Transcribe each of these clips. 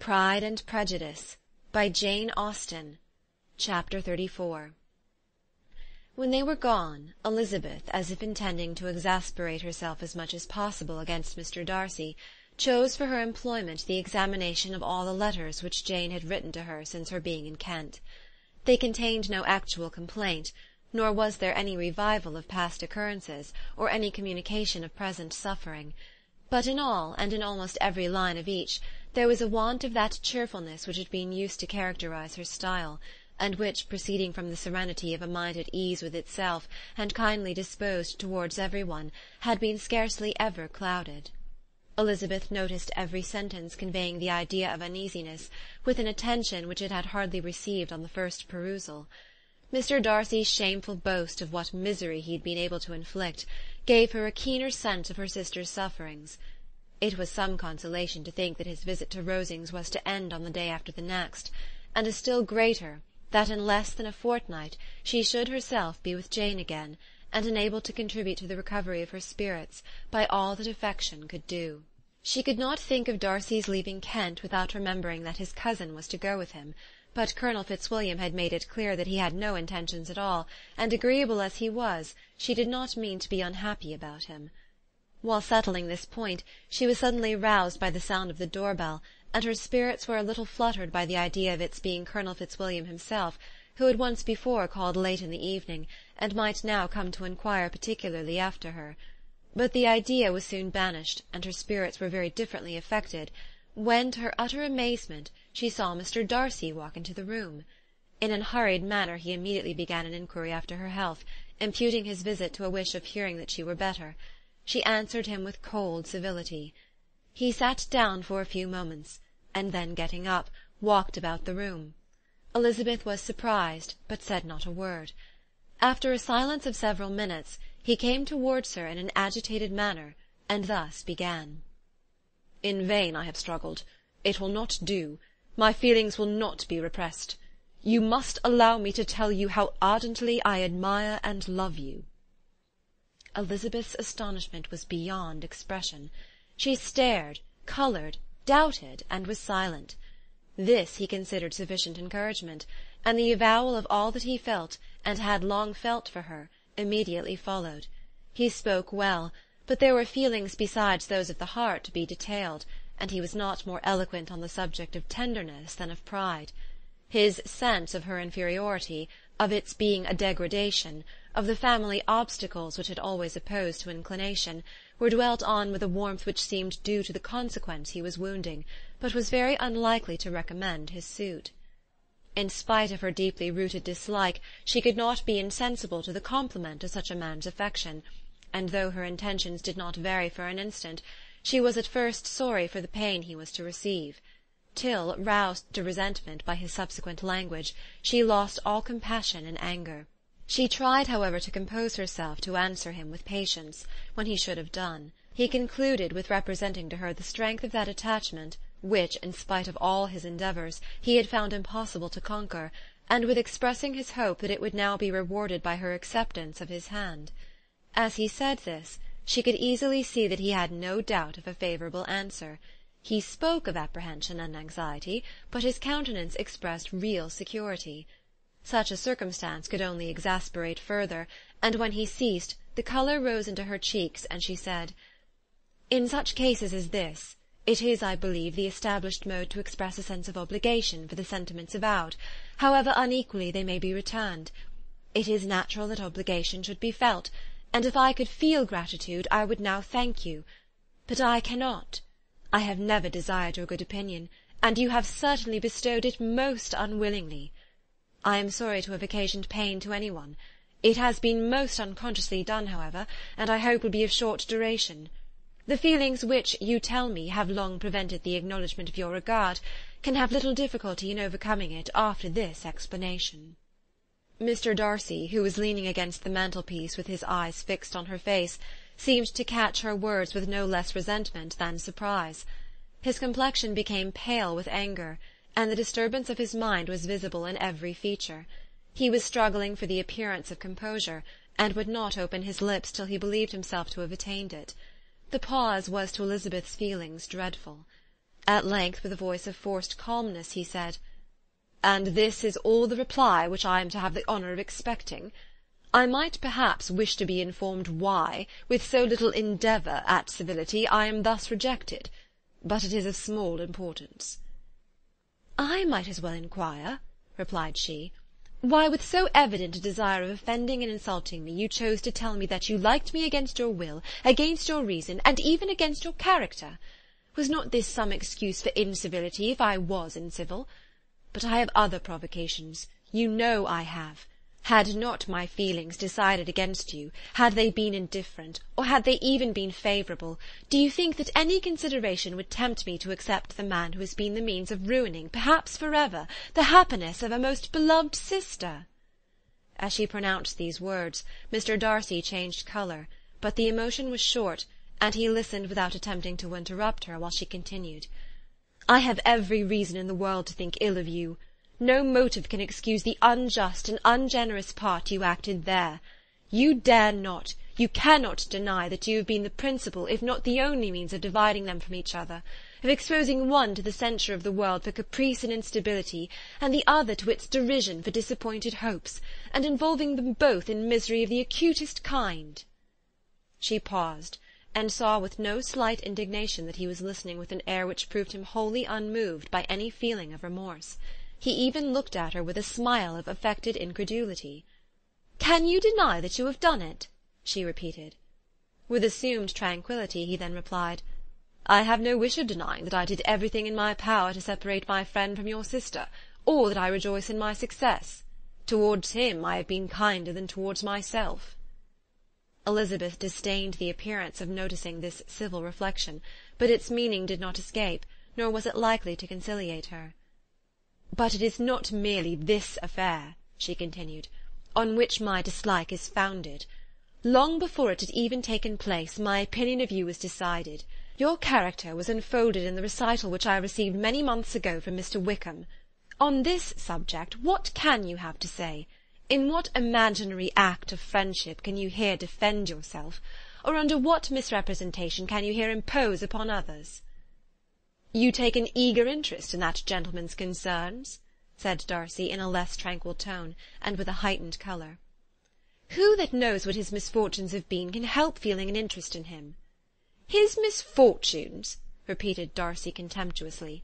Pride and Prejudice by Jane Austen. Chapter 34. When they were gone, Elizabeth, as if intending to exasperate herself as much as possible against Mr. Darcy, chose for her employment the examination of all the letters which Jane had written to her since her being in Kent. They contained no actual complaint, nor was there any revival of past occurrences, or any communication of present suffering. But in all, and in almost every line of each, there was a want of that cheerfulness which had been used to characterize her style, and which, proceeding from the serenity of a mind at ease with itself, and kindly disposed towards every one, had been scarcely ever clouded. Elizabeth noticed every sentence conveying the idea of uneasiness, with an attention which it had hardly received on the first perusal. Mr. Darcy's shameful boast of what misery he had been able to inflict gave her a keener sense of her sister's sufferings. It was some consolation to think that his visit to Rosings was to end on the day after the next, and a still greater, that in less than a fortnight she should herself be with Jane again, and enabled to contribute to the recovery of her spirits by all that affection could do. She could not think of Darcy's leaving Kent without remembering that his cousin was to go with him, but Colonel Fitzwilliam had made it clear that he had no intentions at all, and agreeable as he was, she did not mean to be unhappy about him. While settling this point, she was suddenly roused by the sound of the door-bell, and her spirits were a little fluttered by the idea of its being Colonel Fitzwilliam himself, who had once before called late in the evening, and might now come to inquire particularly after her. But the idea was soon banished, and her spirits were very differently affected, when, to her utter amazement, she saw Mr. Darcy walk into the room. In an hurried manner he immediately began an inquiry after her health, imputing his visit to a wish of hearing that she were better. She answered him with cold civility. He sat down for a few moments, and then, getting up, walked about the room. Elizabeth was surprised, but said not a word. After a silence of several minutes, he came towards her in an agitated manner, and thus began. "In vain I have struggled. It will not do. My feelings will not be repressed. You must allow me to tell you how ardently I admire and love you." Elizabeth's astonishment was beyond expression. She stared, coloured, doubted, and was silent. This he considered sufficient encouragement, and the avowal of all that he felt, and had long felt for her, immediately followed. He spoke well, but there were feelings besides those of the heart to be detailed, and he was not more eloquent on the subject of tenderness than of pride. His sense of her inferiority, of its being a degradation, of the family obstacles which had always opposed to inclination, were dwelt on with a warmth which seemed due to the consequence he was wounding, but was very unlikely to recommend his suit. In spite of her deeply rooted dislike, she could not be insensible to the compliment of such a man's affection, and though her intentions did not vary for an instant, she was at first sorry for the pain he was to receive, till, roused to resentment by his subsequent language, she lost all compassion in anger. She tried, however, to compose herself to answer him with patience, when he should have done. He concluded with representing to her the strength of that attachment which, in spite of all his endeavours, he had found impossible to conquer, and with expressing his hope that it would now be rewarded by her acceptance of his hand. As he said this, she could easily see that he had no doubt of a favourable answer. He spoke of apprehension and anxiety, but his countenance expressed real security. Such a circumstance could only exasperate further, and when he ceased, the colour rose into her cheeks, and she said, "In such cases as this, it is, I believe, the established mode to express a sense of obligation for the sentiments avowed, however unequally they may be returned. It is natural that obligation should be felt, and if I could feel gratitude, I would now thank you. But I cannot. I have never desired your good opinion, and you have certainly bestowed it most unwillingly. I am sorry to have occasioned pain to any one. It has been most unconsciously done, however, and I hope will be of short duration. The feelings which, you tell me, have long prevented the acknowledgment of your regard, can have little difficulty in overcoming it after this explanation." Mr. Darcy, who was leaning against the mantelpiece with his eyes fixed on her face, seemed to catch her words with no less resentment than surprise. His complexion became pale with anger, and the disturbance of his mind was visible in every feature. He was struggling for the appearance of composure, and would not open his lips till he believed himself to have attained it. The pause was to Elizabeth's feelings dreadful. At length, with a voice of forced calmness, he said, "And this is all the reply which I am to have the honour of expecting? I might perhaps wish to be informed why, with so little endeavour at civility, I am thus rejected, but it is of small importance." "I might as well inquire," replied she, "why, with so evident a desire of offending and insulting me, you chose to tell me that you liked me against your will, against your reason, and even against your character. Was not this some excuse for incivility, if I was incivil? But I have other provocations, you know I have. Had not my feelings decided against you, had they been indifferent, or had they even been favourable, do you think that any consideration would tempt me to accept the man who has been the means of ruining, perhaps for ever, the happiness of a most beloved sister?" As she pronounced these words, Mr. Darcy changed colour, but the emotion was short, and he listened without attempting to interrupt her, while she continued, "I have every reason in the world to think ill of you. No motive can excuse the unjust and ungenerous part you acted there. You dare not, you cannot deny that you have been the principal, if not the only means of dividing them from each other, of exposing one to the censure of the world for caprice and instability, and the other to its derision for disappointed hopes, and involving them both in misery of the acutest kind." She paused, and saw with no slight indignation that he was listening with an air which proved him wholly unmoved by any feeling of remorse. He even looked at her with a smile of affected incredulity. "Can you deny that you have done it?" she repeated. With assumed tranquillity he then replied, "I have no wish of denying that I did everything in my power to separate my friend from your sister, or that I rejoice in my success. Towards him I have been kinder than towards myself." Elizabeth disdained the appearance of noticing this civil reflection, but its meaning did not escape, nor was it likely to conciliate her. "But it is not merely this affair," she continued, "on which my dislike is founded. Long before it had even taken place, my opinion of you was decided. Your character was unfolded in the recital which I received many months ago from Mr. Wickham. On this subject what can you have to say? In what imaginary act of friendship can you here defend yourself, or under what misrepresentation can you here impose upon others?" "You take an eager interest in that gentleman's concerns?" said Darcy, in a less tranquil tone, and with a heightened colour. "Who that knows what his misfortunes have been can help feeling an interest in him?" "His misfortunes!" repeated Darcy contemptuously.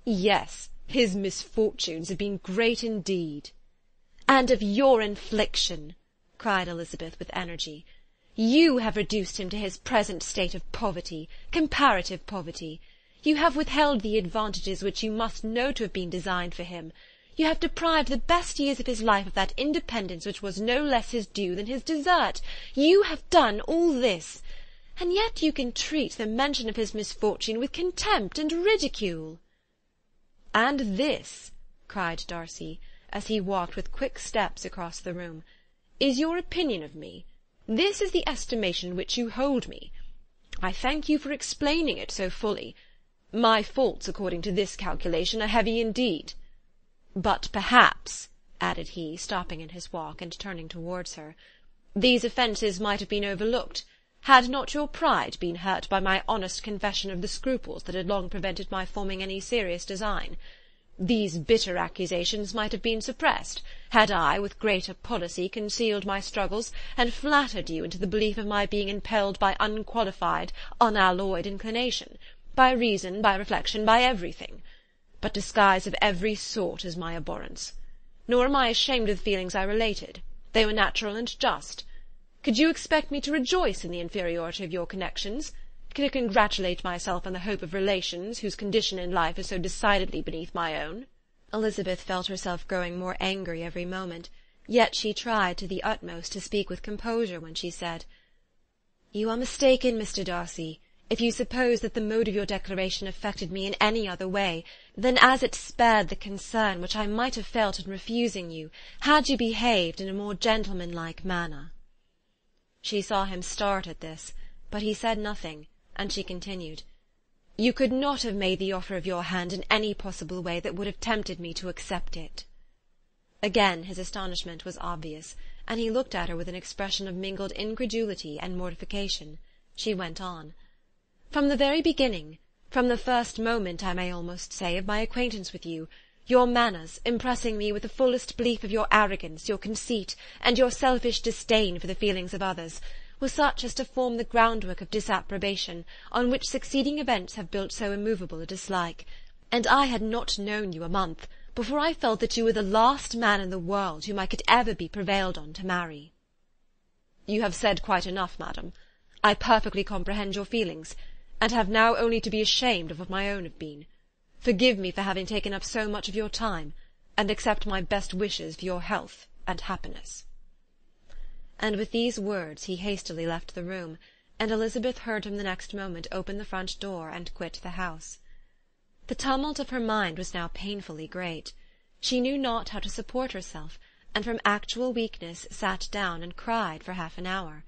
"Yes, his misfortunes have been great indeed." "And of your infliction," cried Elizabeth with energy. "You have reduced him to his present state of poverty, comparative poverty. You have withheld the advantages which you must know to have been designed for him. You have deprived the best years of his life of that independence which was no less his due than his desert. You have done all this, and yet you can treat the mention of his misfortune with contempt and ridicule." "And this," cried Darcy, as he walked with quick steps across the room, "is your opinion of me? This is the estimation in which you hold me? I thank you for explaining it so fully. My faults, according to this calculation, are heavy indeed. But perhaps," added he, stopping in his walk and turning towards her, "these offences might have been overlooked, had not your pride been hurt by my honest confession of the scruples that had long prevented my forming any serious design. These bitter accusations might have been suppressed, had I, with greater policy, concealed my struggles, and flattered you into the belief of my being impelled by unqualified, unalloyed inclination, by reason, by reflection, by everything. But disguise of every sort is my abhorrence. Nor am I ashamed of the feelings I related. They were natural and just. Could you expect me to rejoice in the inferiority of your connections? Could I congratulate myself on the hope of relations whose condition in life is so decidedly beneath my own?" Elizabeth felt herself growing more angry every moment, yet she tried to the utmost to speak with composure when she said, "You are mistaken, Mr. Darcy, if you suppose that the mode of your declaration affected me in any other way than as it spared the concern which I might have felt in refusing you, had you behaved in a more gentlemanlike manner." She saw him start at this, but he said nothing, and she continued, "You could not have made the offer of your hand in any possible way that would have tempted me to accept it." Again his astonishment was obvious, and he looked at her with an expression of mingled incredulity and mortification. She went on, "From the very beginning, From the first moment, I may almost say, of my acquaintance with you, your manners, impressing me with the fullest belief of your arrogance, your conceit, and your selfish disdain for the feelings of others, were such as to form the groundwork of disapprobation, on which succeeding events have built so immovable a dislike. And I had not known you a month before I felt that you were the last man in the world whom I could ever be prevailed on to marry. You have said quite enough, madam. I perfectly comprehend your feelings, and have now only to be ashamed of what my own have been. Forgive me for having taken up so much of your time, and accept my best wishes for your health and happiness. And with these words he hastily left the room, and Elizabeth heard him the next moment open the front door and quit the house. The tumult of her mind was now painfully great. She knew not how to support herself, and from actual weakness sat down and cried for half an hour.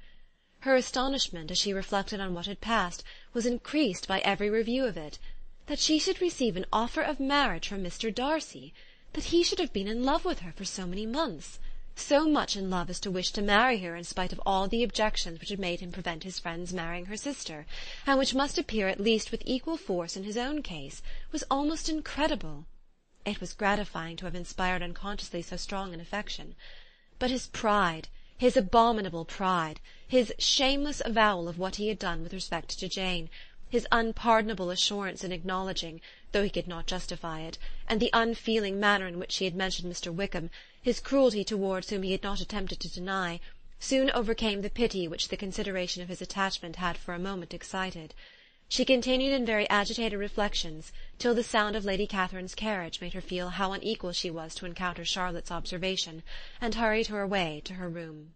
Her astonishment, as she reflected on what had passed, was increased by every review of it. That she should receive an offer of marriage from Mr. Darcy, that he should have been in love with her for so many months, so much in love as to wish to marry her in spite of all the objections which had made him prevent his friends marrying her sister, and which must appear at least with equal force in his own case, was almost incredible. It was gratifying to have inspired unconsciously so strong an affection. But his pride, his abominable pride, his shameless avowal of what he had done with respect to Jane, his unpardonable assurance in acknowledging, though he could not justify it, and the unfeeling manner in which he had mentioned Mr. Wickham, his cruelty towards whom he had not attempted to deny, soon overcame the pity which the consideration of his attachment had for a moment excited. She continued in very agitated reflections, till the sound of Lady Catherine's carriage made her feel how unequal she was to encounter Charlotte's observation, and hurried her away to her room.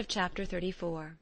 Chapter 34